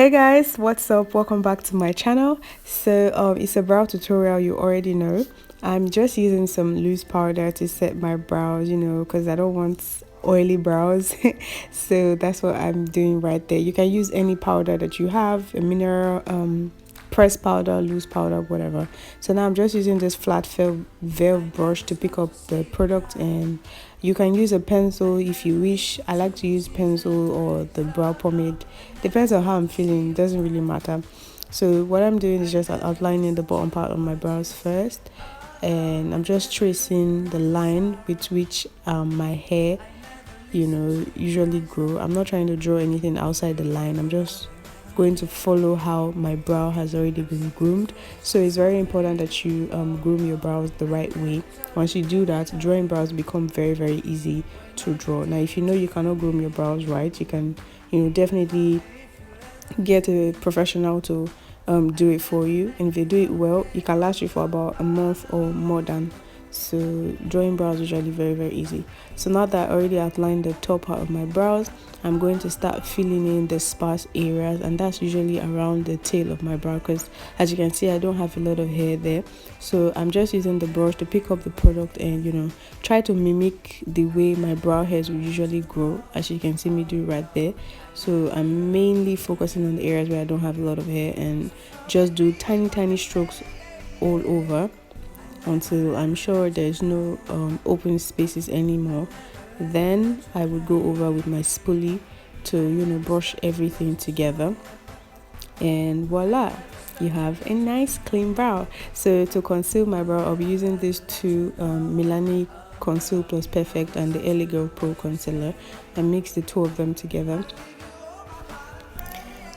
Hey guys, what's up? Welcome back to my channel. It's a brow tutorial, you already know. I'm just using some loose powder to set my brows, because I don't want oily brows. So that's what I'm doing right there. You can use any powder that you have, a mineral pressed powder, loose powder, whatever. So now I'm just using this flat verve brush to pick up the product, and you can use a pencil if you wish. I like to use pencil or the brow pomade, depends on how I'm feeling, it doesn't really matter. So what I'm doing is just outlining the bottom part of my brows first, and I'm just tracing the line with which my hair usually grow. I'm not trying to draw anything outside the line. I'm just going to follow how my brow has already been groomed. So it's very important that you groom your brows the right way. Once you do that, drawing brows become very, very easy to draw. Now if you know you cannot groom your brows right, you can definitely get a professional to do it for you, and if they do it well, it can last you for about a month or more than. So drawing brows is usually very, very easy. So now that I already outlined the top part of my brows, I'm going to start filling in the sparse areas, and that's usually around the tail of my brow, because as you can see I don't have a lot of hair there. So I'm just using the brush to pick up the product and try to mimic the way my brow hairs will usually grow, as you can see me do right there. So I'm mainly focusing on the areas where I don't have a lot of hair, and just do tiny strokes all over until I'm sure there's no open spaces anymore. Then I would go over with my spoolie to brush everything together, and voila, you have a nice clean brow. So to conceal my brow, I'll be using these two Milani Conceal Plus Perfect and the LA Girl Pro concealer, and mix the two of them together.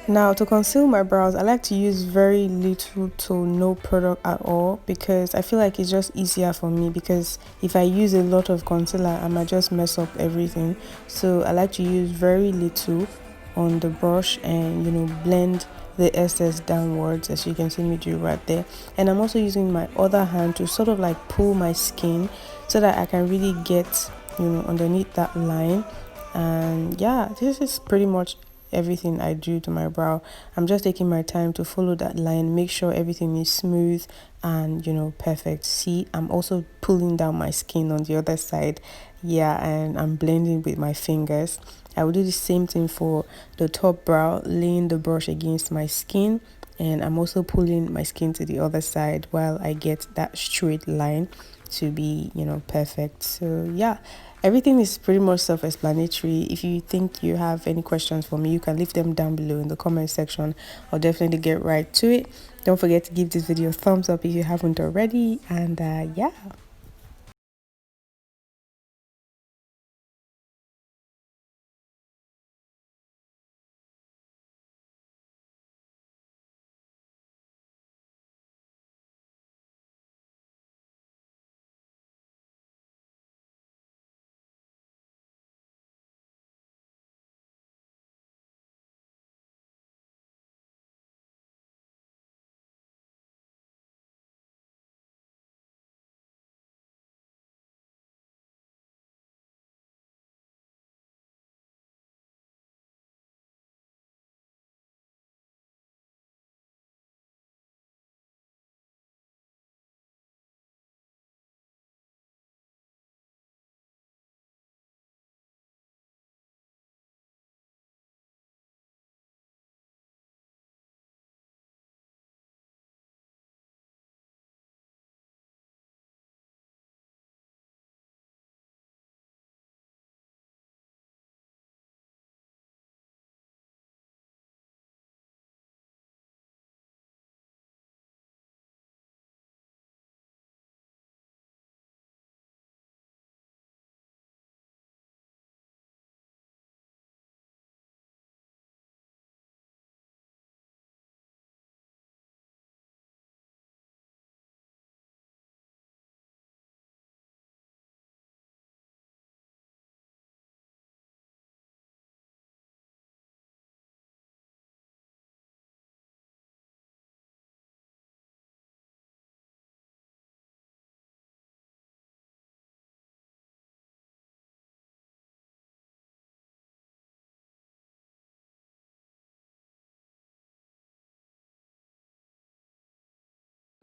Now to conceal my brows, I like to use very little to no product at all, because I feel like it's just easier for me, because if I use a lot of concealer I might just mess up everything. So I like to use very little on the brush and blend the excess downwards, as you can see me do right there. And I'm also using my other hand to sort of like pull my skin so that I can really get underneath that line. And yeah, this is pretty much everything I do to my brow. I'm just taking my time to follow that line, make sure everything is smooth and perfect. See, I'm also pulling down my skin on the other side. Yeah, and I'm blending with my fingers. I will do the same thing for the top brow, laying the brush against my skin, and I'm also pulling my skin to the other side while I get that straight line to be perfect. So yeah, everything is pretty much self-explanatory. If you think you have any questions for me, you can leave them down below in the comment section. I'll definitely get right to it. Don't forget to give this video a thumbs up if you haven't already, and yeah.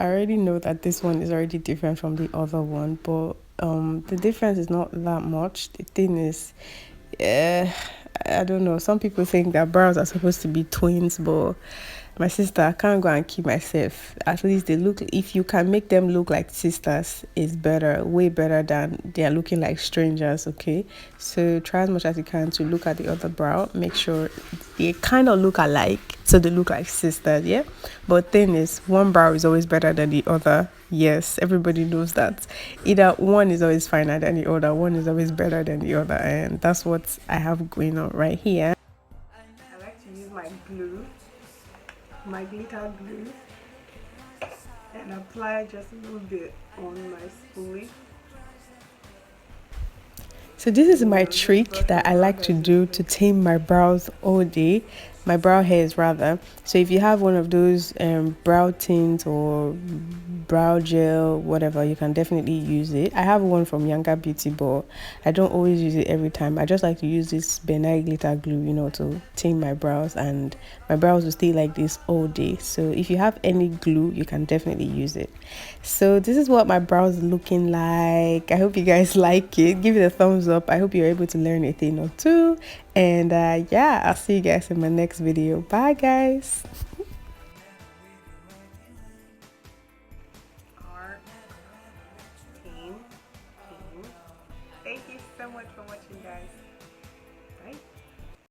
I already know that this one is already different from the other one, but the difference is not that much. The thing is, I don't know. Some people think that brows are supposed to be twins, but my sister, I can't go and keep myself. At least they look, if you can make them look like sisters, it's better, way better than they are looking like strangers, okay? So try as much as you can to look at the other brow. Make sure they kind of look alike, so they look like sisters, yeah? But thing is, one brow is always better than the other. Yes, everybody knows that. Either one is always finer than the other, one is always better than the other, and that's what I have going on right here. I like to use my glue, my glitter glue, and apply just a little bit on my spoolie. So this is my trick that I like to do to tame my brows all day, my brow hairs rather. So if you have one of those brow tints or brow gel, whatever, you can definitely use it. I have one from Yangabeauty, but I don't always use it every time. I just like to use this benign glitter glue, you know, to tame my brows, and my brows will stay like this all day. So if you have any glue, you can definitely use it. So this is what my brows are looking like. I hope you guys like it. Give it a thumbs up. I hope you're able to learn a thing or two. And yeah, I'll see you guys in my next video. Bye guys.